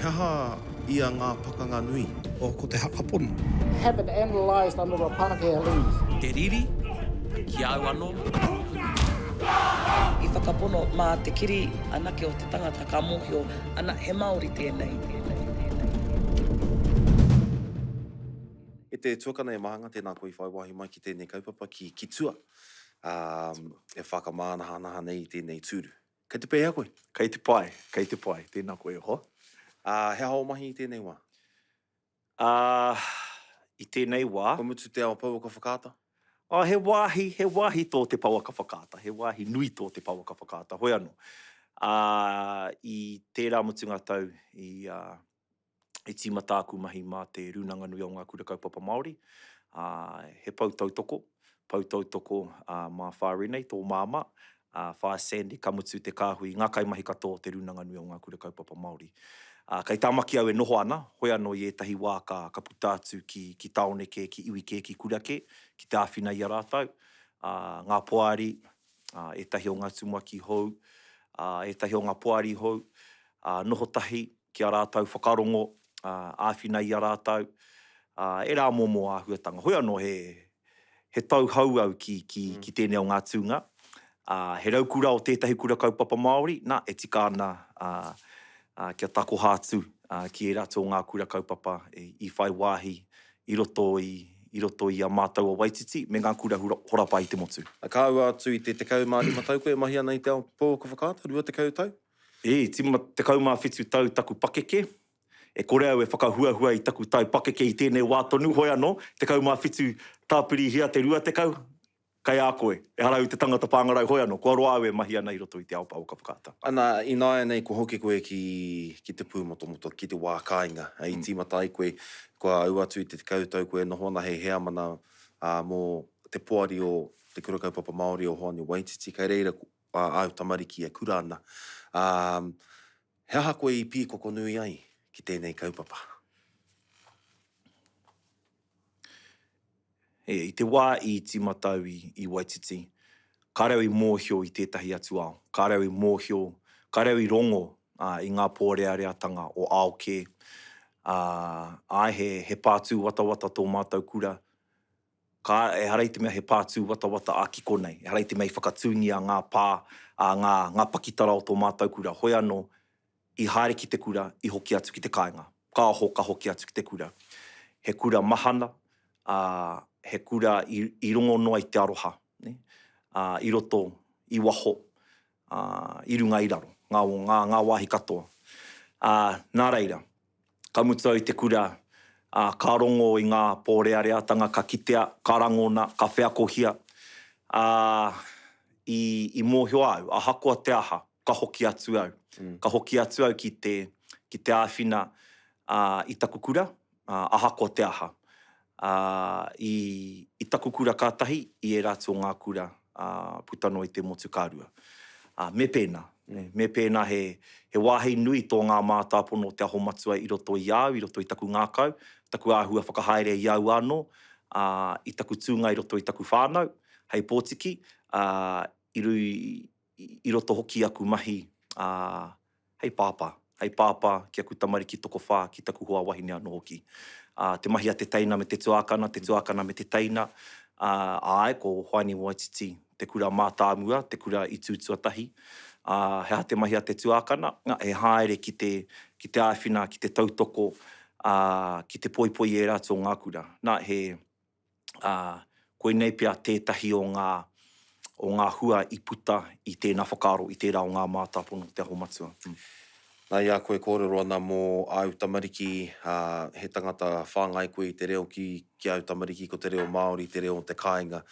He aha ia ngā pakanga nui. O ko te hakapono. Haven't analysed under a Pākehā lens. Te riri, ki au anō. I whakapono mā te kiri anake o te tangata ka mōhio, ana he Māori tēnei. E te tuakana e mahanga tēnā koe whai wahi mai ki tēnei kaupapa ki tua. E whakamānahanaha nei tēnei tūru. Kei te pēhea koe? Kei te pai, tēnā koe ho. He hao mahi i tēnei wā? I tēnei wā. Ko mutu te ao pau ka whakaata? He wāhi tō te paua ka whakaata. He wāhi nui tō te paua ka whakaata. Hoi anō. I tērā mutunga tau i tīmata aku mahi mā te runanga nui o ngā kura kaupapa Māori. He pautautoko mā whārenei, tō māma. Whā Sandy ka mutu te kāhui, ngā kaimahi katoa te runanga nui o ngā kura kaupapa Māori. Kei tāmaki au e noho ana, hoi anō i etahi wā ka puta atu ki taoneke, ki iwike, ki kurake, ki te āwhina i a rātau. Ngā poari, etahi o ngā tumaki hou, etahi o ngā poari hou, noho tahi ki a rātau whakarongo, āwhina i a rātau, e rā momo āhuatanga. Hoi anō he tau hau au ki tēnei o ngā tūnga. He raukura o tētahi kura kaupapa Māori, nā, e tika ana kia tako hātu ki e rato ngā kura kaupapa i whai wāhi i roto i a mātau o Waititi, me ngā kura horapa i te motu. Ka au atu i te kaumārima tau koe, mahi ana i te ao pō ka whakaata, rua te kau tau? Tima te kaumā whitu tau taku pakeke, e kore au e whakahuahua i taku tau pakeke i tēnei wā tonu, hoi anō, te kaumā whitu tāpiri hia te rua te kau, kai a koe, e harau te tangata pāngarau, hoi anō, kua roa au e mahi ana i roto i te ao pau ka whakaata. Ana, i nāia nei, ko hoki koe ki te pūmotomoto, ki te wā kāinga. I tīmata ai koe, kua au atu i te kautau koe, noho ana hei hea mana mō te poari o te kura kaupapa Māori o Hoani Waititi, kei reira au tamariki e kura ana. He aha koe i pīkoko nui ai ki tēnei kaupapa? I te wā i tīmatau i Waititi, ka reo i mōhio i tētahi atu ao. Ka reo i mōhio, ka reo i rongo i ngā pōreareatanga o Aoke. He pātū watawata tō mātou kura. E hareiti mea he pātū watawata a kiko nei. E hareiti mea i whakatūngia ngā ngā pakitara o tō mātou kura. Hoi anō, i haere ki te kura, i hoki atu ki te kāinga. Ka hoki atu ki te kura. He kura mahana, he kura i rongo noa i te aroha, ne? I roto, i waho, i runga i raro, ngā wāhi katoa. Nā reira, ka mutu au te kura, ka rongo i ngā pōreareatanga, ka kitea, ka rangona, ka wheakohia. I mōhio au, a hakoa te aha, ka hoki atu au. Ka hoki atu au ki te āwhina i taku kura, a hakoa te aha. I taku kura kātahi, i e rātu o ngā kura putano i te motu kārua. Me pēnā he wāhei nui tō ngā mātāpono o te aho matua i roto i au, i roto i taku ngākau, taku āhua whakahaere i au anō, i taku tūnga i roto i taku whānau, hei pōtiki, i roto hoki aku mahi, hei pāpā, ki aku tamariki toko whā, ki taku hoa wahine anō hoki. Te mahi a te teina me te tuakana me te teina. Ko Hoani Waititi, te kura mātāmua, te kura i tūtuatahi. Hea te mahi a te tuakana, he haere ki te āwhina, ki te tautoko, ki te poipoi e rātu o ngā kura. Nā, koe nei pia tētahi o ngā hua i puta i tēnā whakaro, i tērā o ngā mātāpono te aho matua. Nā ia koe kōrero ana mō au tamariki, he tangata whāngai koe i te reo ki au tamariki, ko te reo Māori, te reo te kāinga.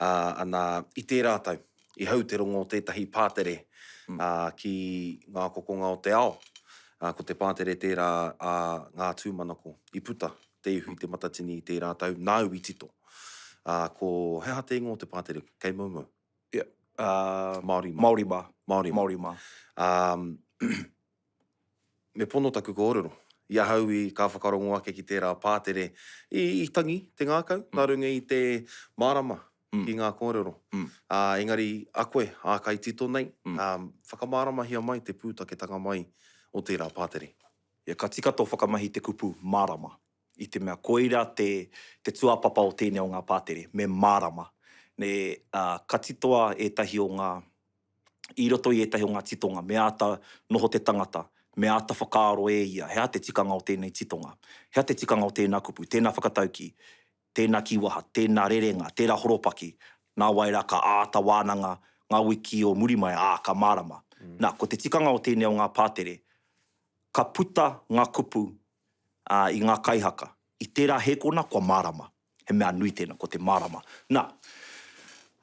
Ana i te rātau, i hau te rongo o tētahi pātere ki ngā kokonga o te ao. Ko te pātere tērā ngā tūmanako i puta, te ihu i te matatini i te rātau, nāu i tito. Ko he te ingo o te pātere, kei maumau? Māori mā. Me pono taku kōrero. Ia hau i ka whakarongo ake ki tērā pātere i tangi te ngākau, nā runga i te mārama ki ngā kōrero. Engari, a koe, a kai tito nei, whakamārama hia mai te pūtaketanga mai o tērā pātere. Ka tika tō whakamahi te kupu marama. I te mea koira te tuapapa o tēnei o ngā pātere, me marama. Ka titoa ētahi o ngā, i roto i ētahi o ngā titonga, me āta noho te tangata, me āta whakaaro e ia, hea te tikanga o tēnei titonga, hea te tikanga o tēnā kupu, tēnā whakatauki, tēnā kiwaha, tēnā rerenga, tēnā horopaki, nā waira ka āta wānanga, ngā wiki o murimai, ka marama. Nā, ko te tikanga o tēnei o ngā pātere, ka puta ngā kupu i ngā kaihaka, i tērā hekona kua marama. He mea nui tēnā, ko te marama. Nā,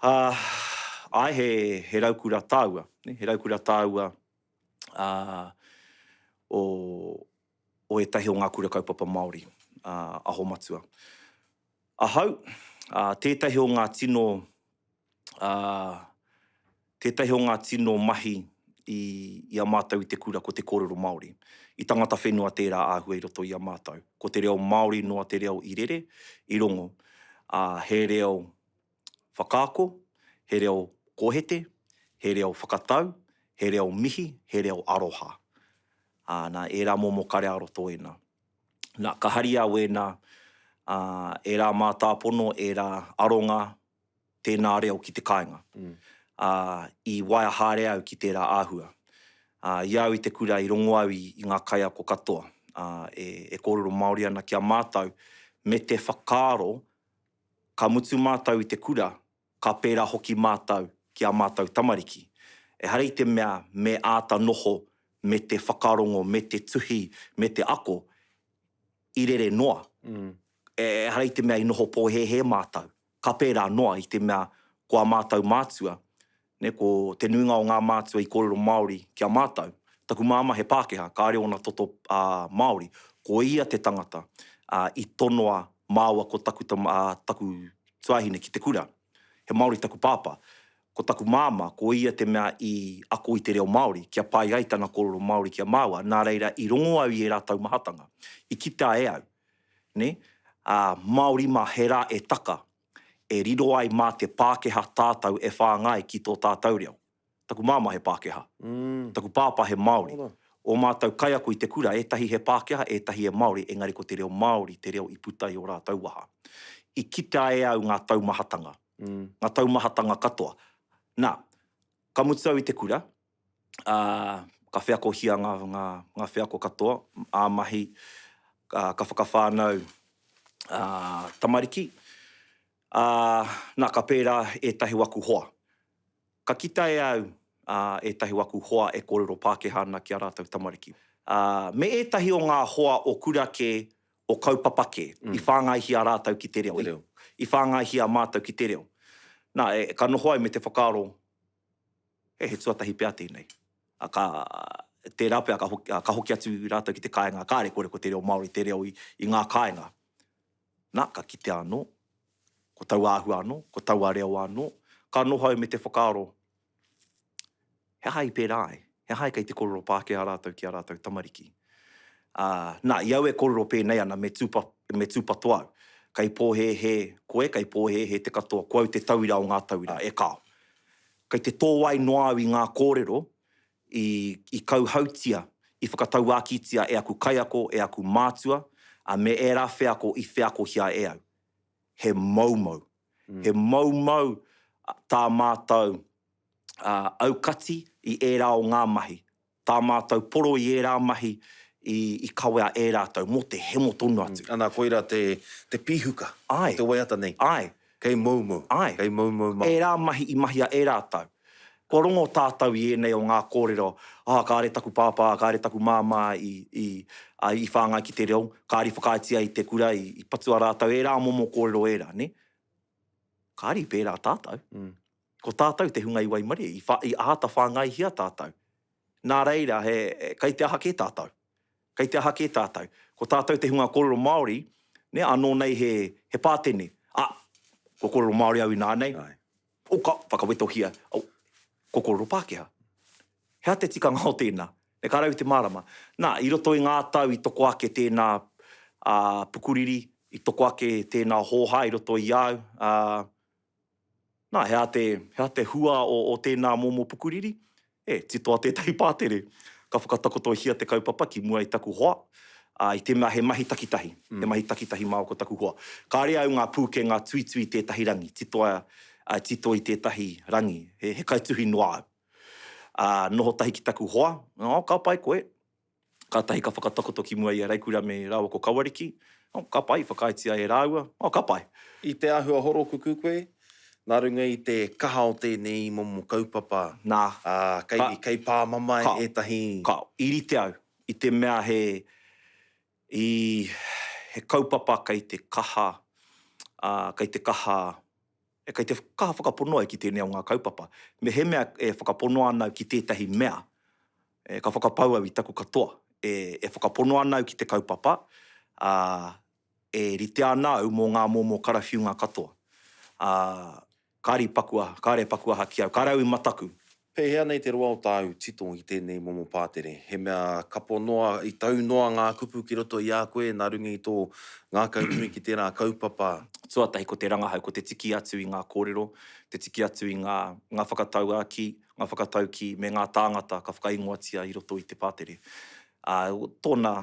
ai he raukura tāua, he raukura tāua o etahi o ngā kura kaupapa Māori, aho matua. Ahau, tētahi o ngā tino, tētahi o ngā tino mahi i a mātou i te kura ko te kōrero Māori. I tangata whenua tērā āhua i roto i a mātou. Ko te reo Māori noa te reo i rere, i rongo. He reo whakaako, he reo kōhete, he reo whakatau, he reo mihi, he reo aroha. Nā, e rā momo kare a roto e nā. Nā, ka hari au e nā, e rā mātāpono, e rā aronga, tēnā reo ki te kāinga. I waia hāre au ki tērā āhua. Iau i te kura i rongo au i ngā kaiako katoa. E kōrero Māori ana ki a mātou, me te whakaaro, ka mutu mātou i te kura, ka pērā hoki mātou ki a mātou tamariki. E hara i te mea me āta noho, me te whakarongo, me te tuhi, me te ako, i rere noa. E hara i te mea i noho pōhehe mātou. Ka pērā noa i te mea ko a mātou mātua, ko te nuinga o ngā mātua i kōrero Māori ki a mātou. Taku māma he Pākehā, ka are ona toto Māori, ko ia te tangata i tonoa māua ko taku tuahine ki te kura. He Māori taku pāpā. Ko taku māma, ko ia te mea i ako i te reo Māori, kia pai ai tana kōrero Māori ki a māua, nā reira i rongo au i e rātau mahatanga. I kita e au. Māori mā he rā e taka, e riro ai mā te Pākehā tātou e whāngai ki tō tātou reo. Taku māma he Pākehā. Taku pāpā he Māori. O mātou kaiako i te kura, etahi he Pākehā, etahi he Māori, engari ko te reo Māori, te reo i putai o rātou waha. I kita e au ngā taumahatanga. Ngā taumahatanga katoa. Nā, ka mutu au i te kura, ka whiako hia ngā whiako katoa, mahi, ka whakawhānau tamariki, nā ka pērā etahi waku hoa. Ka kita e au etahi waku hoa e kōrero Pākehā ana ki a rātou tamariki. Me etahi o ngā hoa o kura ke o kaupapake, i whāngai hia rātou ki te reo. I whāngai hia mātou ki te reo. Nā, ka noho ai me te whakaaro, he tuatahi pēa tēnei. Te rapea ka hoki atu rātou ki te kāinga, kāre kore ko te reo Māori, te reo i ngā kāinga. Nā, ka kite anō, ko tau āhua anō, ko tau reo anō, ka noho au me te whakaaro, he hai pērā ai, he hai kei te kōrero Pākehā rātou ki a rātou tamariki. Nā, iau e kōrero pēnei ana me tūpa toau. Kai pōhehe koe, kai pōhehe te katoa, ko au te tauira o ngā tauira, e kao. Kai te tōwai noa au i ngā kōrero, i kauhautia, i whakatau ākitia e aku kaiako, e aku mātua, me e rā whiako i whiako hia e au. He maumau. He maumau tā mātou aukati i e rā o ngā mahi. Tā mātou poro i e rā mahi i kawea e rātou, mo te hemo tonu atu. Ana koira te pihuka, Ai. te waiata nei. Ai. Kei maumau. Ai. Kei maumau mau. E rā mahi i mahia e rātou. Ko rongo tātou i enei o ngā kōrero, kāre taku pāpā, kāre taku māmā i whāngai ki te reo, kāri whakaitia i te kura, i patua rātou, e rā momo kōrero e rā, ne? Kāri pērā tātou. Ko tātou te hunga i Waimari, i āta whāngai hia tātou. Nā reira, kei te aha ke tātou. Kei te aha ke tātou. Ko tātou te hunga kōrero Māori, ne, anō nei he pātene. Ko kōrero Māori au i nā nei. Oka, whakaweto hia. Ko kōrero Pākehā. Hea te tikanga o tēnā. E kā rau te marama. Nā, i roto i ngā tau i toko ake tēnā pukuriri, i toko ake tēnā hōha, i roto i au. Hea te hua o tēnā momo pukuriri. Titoa tētahi pātere. ka whakatakoto hia te kaupapa ki mua i taku hoa, I te mea he mahi takitahi, he mahi takitahi mā o ko taku hoa. Ka rea au ngā pūke, ngā tui tētahi rangi, tito i tētahi rangi, he kaituhi noa au. Noho tahi ki taku hoa, ka pai koe. Ka tahi ka whakatakoto ki mua i a Reikura me Rawa ko Kawariki, ka pai, whakaitia e rāua, ka pai. I te āhua horo kuku koe, nā runga i te kaha o tēnei momo kaupapa, Nā. Kei pāmama e tahi... Ka irite au, i te mea he kaupapa kei te kaha, kei te kaha whakaponoa ki tēnei o ngā kaupapa. Me he mea e whakaponoa anau ki tētahi mea, ka whakapau au i taku katoa, e whakaponoa anau ki te kaupapa, e rite ana au mō ngā momo karawhiu ngā katoa. Ka re pakuaha ki au, ka rau i mataku. Pehea nei te roa o tāu tito i tēnei momo pātere. He mea kapo noa, i tau noa ngā kupu ki roto i a koe, nā runga i tō ngā kaunui ki tērā kaupapa. Tuatahi ko te rangahau, ko te tiki atu i ngā kōrero, te tiki atu i ngā whakatau aki, ngā whakatau ki me ngā tāngata ka whakaingoatia i roto i te pātere. Tōna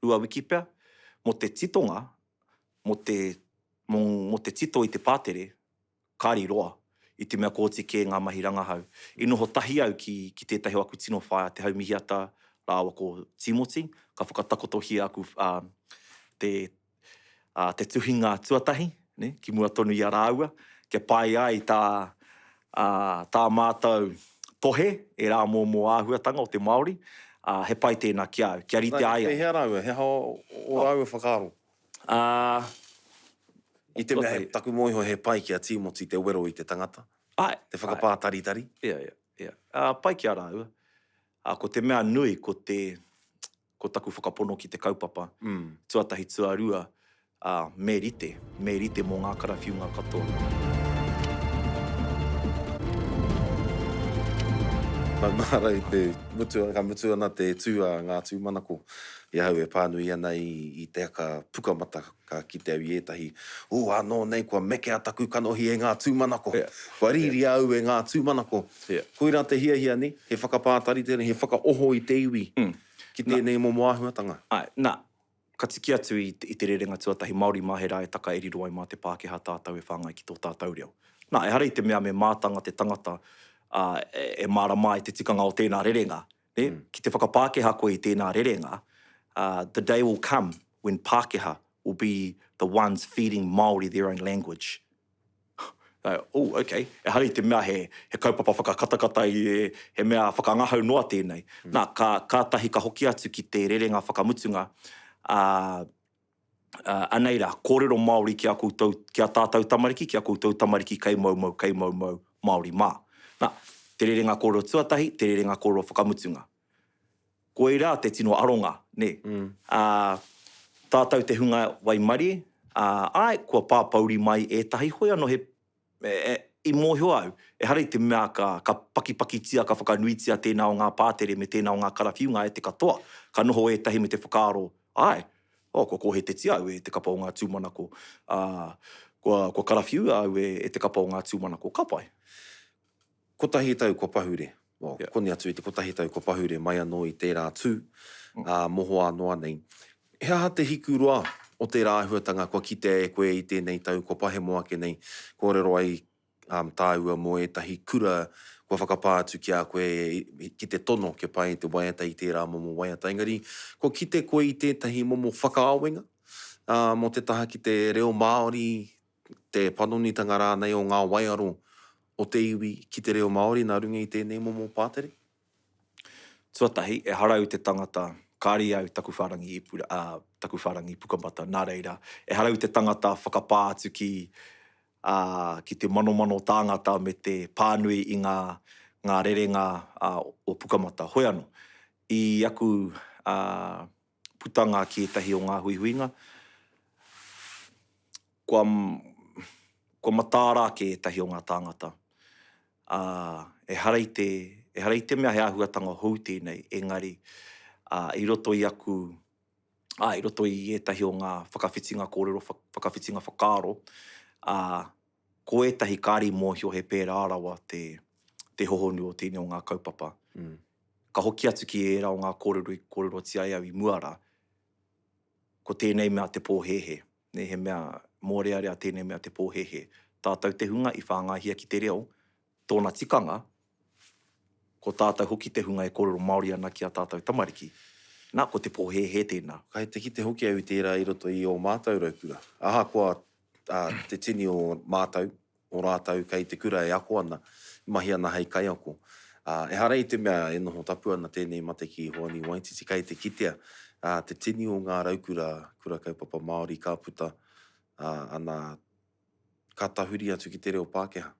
rua wikipea, mo te titonga, mo te tito i te pātere, kāri roa, i te mea kōti ke ngā mahi rangahau. I noho tahi au ki tētahi aku tino whaia, te haumihiata rāwa ko Timoti, ka whakatakoto hia aku te tuhinga tuatahi, ne? Ki mua tonu i a rāua, ke pai ai tā mātou tohe, e rā mō āhuatanga o te Māori, he pai tēnā ki au, kia rite ai. Pehea rāua, he hao o rāua whakaro. I te mea he taku moiho he pai ki a Timoti te wero i te tangata. Te whakapā taritari. Ia. Pai ki a rāua. Ko te mea nui ko taku whakapono ki te kaupapa. Tuatahi tuarua, me rite mō ngā karawhiu ngā katoa. Mara i te mutu ana te tūa ngā tūmanako. I hau e pānui ana i te aka pukamata ka ki te au i etahi. Anō nei kua meke a taku kanohi e ngā tūmanako. Kua riri au e ngā tūmanako. Koira te hiahia ni, he whakapātari tēnei, he whakaoho i te iwi. Ki tēnei momo āhuatanga. Nā, ka tiki atu i te rerenga tuatahi Māori mahera e taka e riro ai mā te Pākehā tātou e whāngai ki tō tātou reo. Nā, e hara i te mea me mātanga te tangata e marama i te tikanga o tēnā rerenga. Ki te whakapākeha koe i tēnā rerenga, the day will come when Pākeha will be the ones feeding Māori their own language. Okay. E hari te mea he kaupapa whakakatakata i he mea whakangahau noa tēnei. Nā, ka tahi ka hoki atu ki te rerenga whakamutunga, aneira, kōrero Māori ki a tātou tamariki, ki a koutou tamariki kei mau Māori mā. Nā, te rerenga kōrero tuatahi, te rerenga kōrero whakamutunga. Koe rā te tino aronga, ne? Tātou te hunga wai mari, kua pāpauri mai e tahi hoi anō i mōhio au. E hara i te mea ka pakipakitia, ka whakanuitia tēnā o ngā pātere me tēnā o ngā karawhiunga e te katoa. Ka noho e tahi me te whakaaro, kua kohe te tia au e te kapa o ngā tūmanako. Kua karawhiu au e te kapa o ngā tūmanako. Ka pai. Ko tahi tau ko pahure. Koni atu i te ko tahi tau ko pahure mai anō i tērā tū, moho anoa nei. He aha te hiku roa o tērā āhuatanga kua kite e koe i tēnei tau ko pahe moake nei. Kōrero ai tāua mo e tahi kura kua whakapātu ki a koe ki te tono ke pai te waiata i tērā momo waiata. Engari, ko kite koe i tētahi momo whakaawenga, mo te taha ki te reo Māori, te panonitanga rānei o ngā waiaro, o te iwi ki te reo Māori nā runga i tēnei momo pātere? Tuatahi, e harau te tangata, kāri au taku wharangi i pukamata, nā reira. E harau te tangata whakapā atu ki te manomano tāngata me te pānui i ngā rerenga o pukamata. Hoi anō, i aku putanga ki etahi o ngā huihuinga, kua matāra ke etahi o ngā tāngata. E hara i te mea he āhuatanga hou tēnei, engari, i roto i aku, i roto i etahi o ngā whakawhitinga kōrero, whakawhitinga whakaaro, ko etahi kāri mōhio he pērā arawa te hohonu o tēnei o ngā kaupapa. ka hoki atu ki e rao ngā kōrero tia e au I muara, ko tēnei mea te pōhehe. Ne, he mea mōrearea tēnei mea te pōhehe. Tātou te hunga I whāngahia ki te reo, tōna tikanga, ko tātou hoki te hunga e kōrero Māori ana ki a tātou tamariki. Nā, ko te pōhehe tēnā. Kai te ki te hoki au tērā I roto I o mātou raukura. Aha koa te tini o mātou, o rātou, kei te kura e ako ana, mahi ana hei kai ako. E hara I te mea e noho tapu ana tēnei mate ki Hoani Waititi, kei te kitea, te tini o ngā raukura, kura kaupapa Māori, ka puta, ana ka tahuri atu ki te reo Pākehā.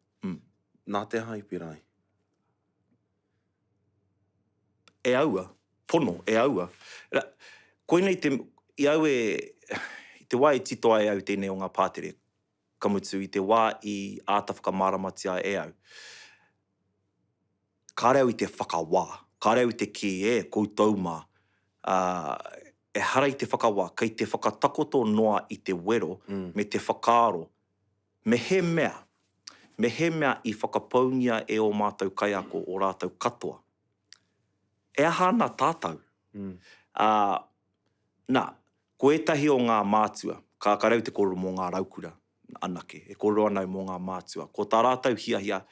Nā te aha I pirai. E aua, pono, e aua. Koinei I au I te wā e tito ai au tēnei o ngā pātere, kamutu I te wā I āta whakamāramatia e au. Ka reo I te whakawā, ka reo I te ki e koutou mā. E hara I te whakawā, kei te whakatakoto noa I te wero, me te whakaaro. Me he mea I whakapaungia e o mātou kaiako o rātou katoa. E aha ana tātou. Nā, ko etahi o ngā mātua, ka reo te kōrero mō ngā raukura anake, e kōrero ana mō ngā mātua. Ko tā rātou hiahia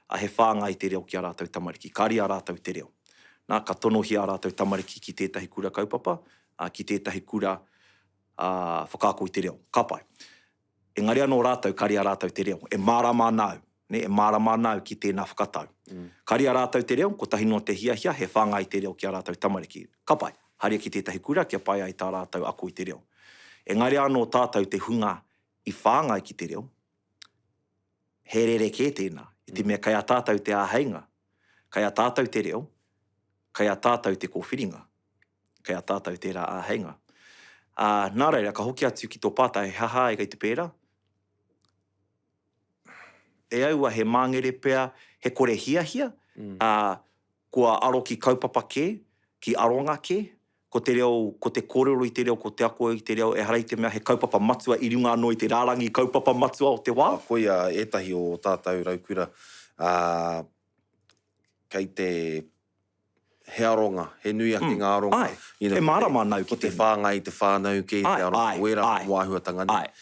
a he whāngai te reo ki a rātou tamariki, ka ria rātou te reo. Nā, ka tonohi a rātou tamariki ki tētahi kura kaupapa, ki tētahi kura whakaako I te reo. Ka pai. Engari anō rātou, ka ria rātou te reo. E mārama nau, ne? E mārama nau ki tēnā whakatau. Ka ria rātou te reo, ko tahi no te hiahia, he whāngai te reo ki a rātou tamariki. Ka pai. Haria ki tētahi kura, kia pai ai tā rātou ako I te reo. Engari anō tātou te hunga I whāngai ki te reo, he rereke tēnā. I te mea kai a tātou te āheinga, kai a tātou te reo, kai a tātou te kōwhiringa, kai a tātou te rā āheinga. Nā reira, ka hoki atu ki tō pātai, haha e kei te pēra. E aua he māngere pēr, he kore hiahia, kua aro ki kaupapa ke, ki aronga ke, ko te reo, ko te kōrero I te reo, ko te ako I te reo, e hara I te mea he kaupapa matua I runga anō I te rārangi kaupapa matua o te wā. Koia etahi o tātou raukura, kei te he aronga, he nui ake ngā aronga. Ai, e marama nau ki te whāngai, te whānau ke, te aronga, wera, wāhua tangani.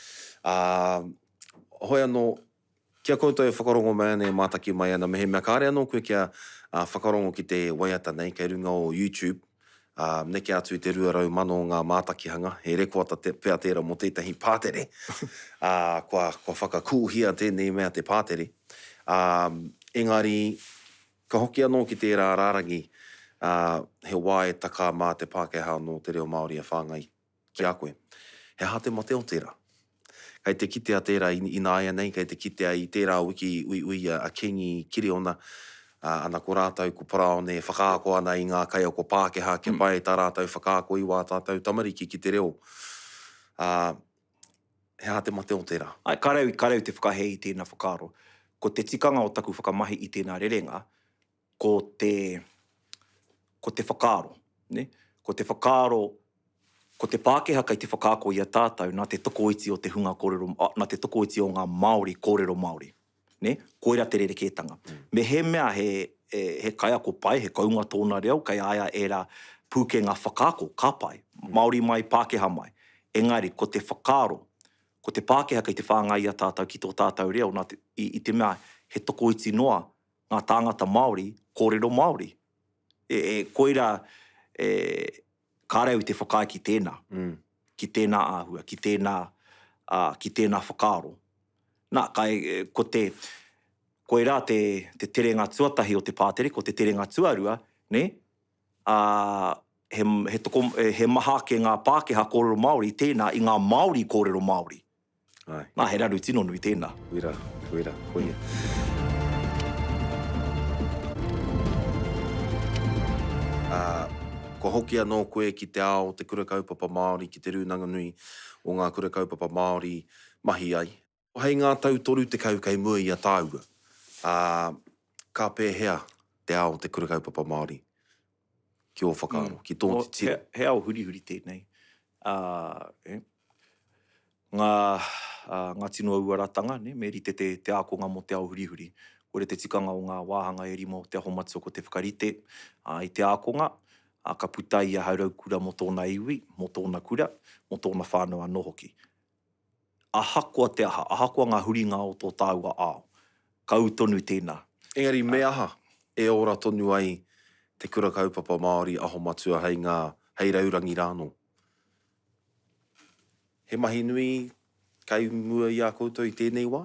Hoi anō, kia koutou e whakarongo mai ana e mātaki mai ana, me he mea kāre anō koe kia whakarongo ki te waiata nei, kei runga o YouTube. Neke atu I te 2,000 mano o ngā mātakihanga, he rekoata pēr tērā mo tētahi pātere. Kua whakakūhia tēnei mea te pātere. Engari, ka hoki anō ki tērā rārangi, he wā e taka mā te Pākehā no te reo Māori a whāngai ki a koe. He hā te mate o tērā. Kei te kitea tērā I nā aia nei, kei te kitea I tērā wiki ui a kingi kiri ona, ana ko rātou ko paraone whakaako ana I ngā kai o ko Pākehā, kia pai tā rātou whakaako I wā tātou tamariki ki te reo. He hā te mate o tērā. Ai, ka reo te whakahei I tēnā whakaaro. Ko te tikanga o taku whakamahi I tēnā rerenga, ko te whakaaro. Ne? Ko te whakaaro, ko te Pākehā kai te whakaako I a tātou, nā te tokoiti o te hunga kōrero, nā te tokoiti o ngā Māori, kōrero Māori. Ne? Koira te rerekētanga. Me he mea he kai ako pai, he kaunga tōna reo, kai aia e rā pūkenga whakaako, ka pai. Māori mai, Pākehā mai. Engari, ko te whakaaro, ko te Pākehā kai te whāngai a tātou ki tō tātou reo, I te mea he tokoiti noa ngā tāngata Māori, kōrero Māori. Koira, ka reo I te whakai ki tēnā. Ki tēnā āhua, ki tēnā whakaaro. Nā, kai, koe rā te terenga tuatahi o te pātere, ko te terenga tuarua, ne? He maha ke ngā Pākehā kōrero Māori, tēnā I ngā Māori kōrero Māori. Ai. Nā, he raru tino nui tēnā. Koira, koia. Ko hoki anō koe ki te ao te kura kaupapa Māori, ki te rūnanga nui o ngā kura kaupapa Māori mahi ai. Hei ngā tautoru te kau kei mua I a tāua. Ka pēhea te ao te kura kaupapa Māori ki o whakaaro, ki tō te tira. He ao huri tēnei. Ngā tino auaratanga, ne? Me rite te ākonga mo te ao huri. Kore te tikanga o ngā wāhanga e rima o te aho matua ko te whakarite. I te ākonga, ka puta ia haurau kura mo tōna iwi, mo tōna kura, mo tōna whānau anō hoki. Ahakoa te aha, ahakoa ngā huringa o tō tāua ao. Kau tonu tēnā. Engari, me aha e ora tonu ai te kura kaupapa Māori aho matua hei ngā hei raurangi rāno. He mahi nui kai mua i a koutou i tēnei wā?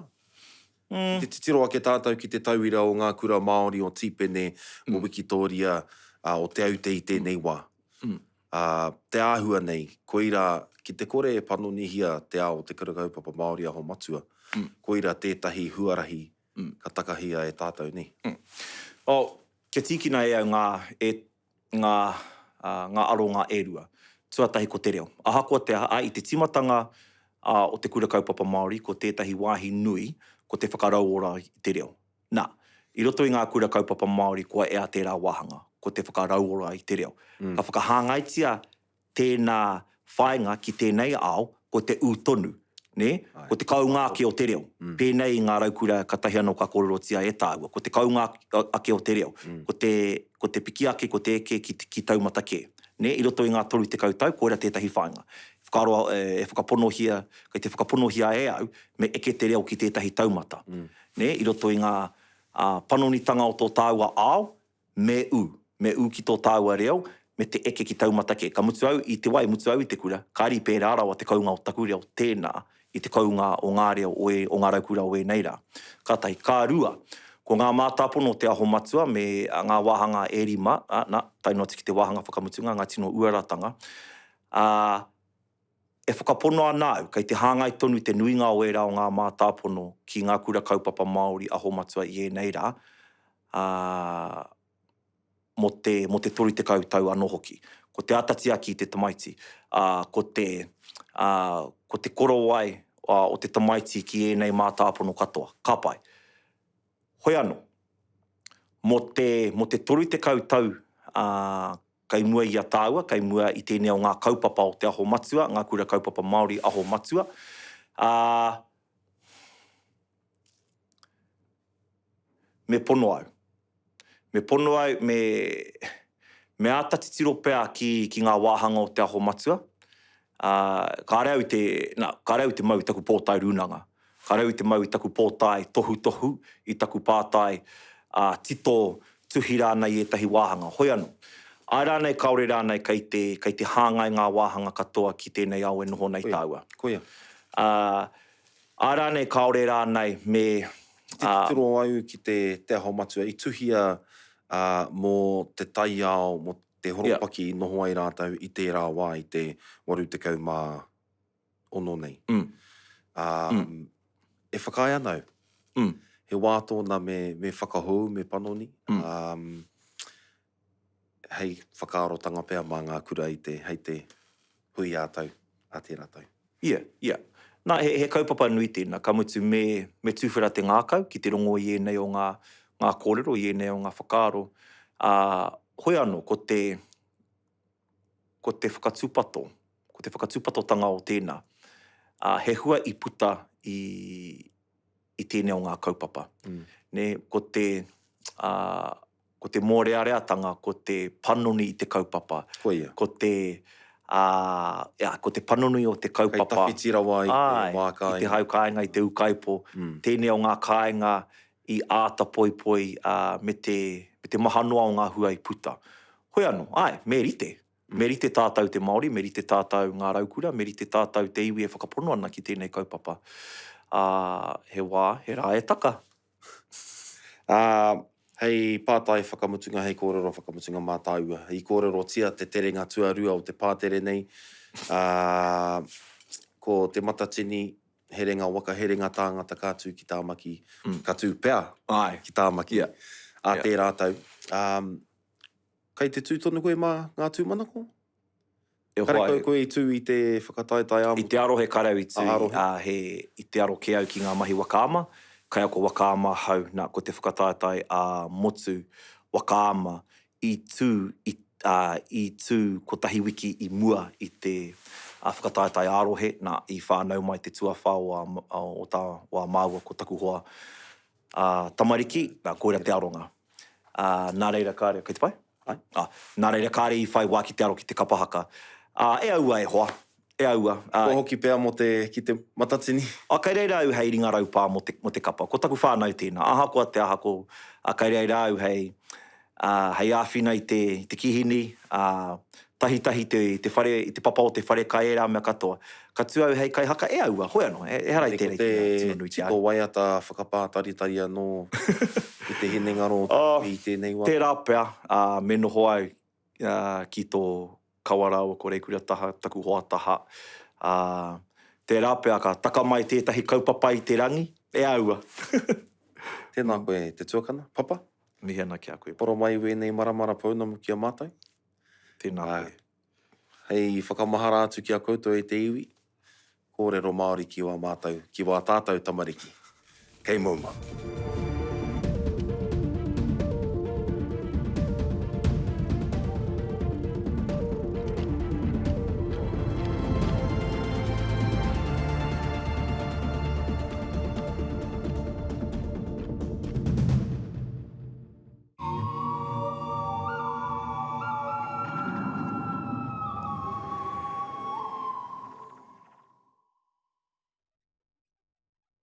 Te titiro ake tātou ki te tauira o ngā kura Māori o Tipene, o Wikitoria, o te aute i tēnei wā. Te āhua nei, koira ki te kore e panonihia te ao te kura kaupapa Māori aho matua. Koira tētahi huarahi ka takahia e tātou ni. Ke tīkina e au ngā aronga e rua. Tuatahi ko te reo. Ahakoa te aha, i te timatanga o te kura kaupapa Māori, ko tētahi wāhi nui, ko te whakarauora i te reo. Nā, i roto i ngā kura kaupapa Māori, kua ea tērā wahanga, ko te whakarauora i te reo. Ka whakahāngaitia tēnā whainga ki tēnei ao, ko te ūtonu, ne? Ko te kaungāke o te reo. Pēnei i ngā raukura katahi anō ka kōrorotia e tāua. Ko te kaungāke o te reo. Ko te piki ake, ko te eke ki taumata ke. Ne? I roto i ngā toru te kautau, koera tētahi whainga. Whakaroa, e whakaponohia, kei te whakaponohia e au, me eke te reo ki tētahi taumata. Ne? I roto i ngā panonitanga o tō tāua ao, me u ki tō tāua reo, me te eke ki taumata ke. Ka mutu au, i te wai mutu au i te kura, kāri pērā rawa te kaunga o taku reo tēnā, i te kaunga o ngā reo o ngā raukura o e neira. Kātai, kā rua, ko ngā mātāpono o te aho matua, me ngā wāhanga e rima, tainua tiki te wāhanga whakamutunga, ngā tino uaratanga, e whakapono anau, kei te hāngai tonu te nuinga o e rā o ngā mātāpono ki ngā kura kaupapa Māori aho matua i e neira, mo te toru te kautau anō hoki. Ko te atatia ki te tamaiti, ko te korowai o te tamaiti ki e nei mātāpono katoa. Ka pai. Hoi anō, mo te toru te kautau, kai mua i a tāua, kai mua i tēnei o ngā kaupapa o te aho matua, ngā kura kaupapa Māori aho matua. Me pono au. Me pono au, me ātatitiro pēr ki ngā wāhanga o te aho matua. Ka reo te mau i taku pōtai runanga. Ka reo te mau i taku pōtai tohu, i taku pātai tito tuhi rānei e tahi wāhanga. Hoi anō. Ai rānei kaore rānei kei te hāngai ngā wāhanga katoa ki tēnei au e noho nei tāua. Koia. Ai rānei kaore rānei me... Te titiro au ki te aho matua, i tuhia mō te tai ao, mō te horopaki noho ai rātau i tērā wā i te 80 mā ono nei. E whakai anau. He wā tōna me whakahou, me panoni. Hei whakaarotanga pēr mā ngā kura hei te hui ātau, a tērā tau. Yeah. Nā, he kaupapa nui tēnā, ka mutu me tūwhera te ngākau, ki te rongo i enei o ngā kōrero, i enei o ngā whakaaro. Hoi anō, ko te whakatūpato, ko te whakatūpatotanga o tēnā, he hua i puta i tēnei o ngā kaupapa. Ne, ko te mōreareatanga, ko te panoni i te kaupapa. Koia. Ko te panoni o te kaupapa. Kei tawhiti rawa i te wākai. I te haukainga, i te ukaipo. Tēnei o ngā kāinga i āta poipoi me te mahanoa o ngā hua i puta. Hoi anō, me rite. Me rite tātou te Māori, me rite tātou ngā raukura, me rite tātou te iwi e whakapono ana ki tēnei kaupapa. He wā, he rā e taka. Hei pātai whakamutunga, hei kōrero whakamutunga mā tāua. Hei kōrero tia te terenga tuarua o te pātere nei. Ko te matatini, herenga waka, herenga tāngata kātū ki tāmaki. Kātū pēr ki tāmaki. A te rātau. Kei te tūtonu koe mā ngā tūmanako? Kare koe i tū i te whakataetai amu? I te aro he karau i tū. I te aro ke au ki ngā mahi wakaama. Kai ako wakaama hau, nā, ko te whakataetai motu wakaama i tū ko tahi wiki i mua i te whakataetai arohe, nā, i whānau mai te tuawhā o tā wā māua ko taku hoa tamariki, koera te aronga. Nā reira kāre, kei te pai? Nā reira kāre I whai wā ki te aro ki te kapahaka. E aua e hoa. E aua. Ko hoki pēr ki te matatini. Kai reira au hei ringa raupā mo te kapa. Ko taku whānau tēnā. Ahakoa te ahako. Kai reira au hei āwhina I te kihini. Tahi te whare, I te papa o te whare kai era mea katoa. Ka tu au hei kai haka e aua. Hoi anō. E harai tērei ki ngā tiko waiata whakapātaritari anō I te hinengaro I tēnei wā. Tērā pēr. Me noho au ki tō kawarau ko reikuria taha, taku hoa taha. Tērā pēr ka taka mai tētahi kaupapa I te rangi. E aua. Tēnā koe te tuakana, papa. Mihi ana ki a koe. Poro mai wēnei maramara paunamu ki a mātai. Tēnā koe. Hei whakamahara atu ki a koutou e te iwi. Kōrero Māori ki wā mātou, ki wā tātou tamariki. Kei mauma.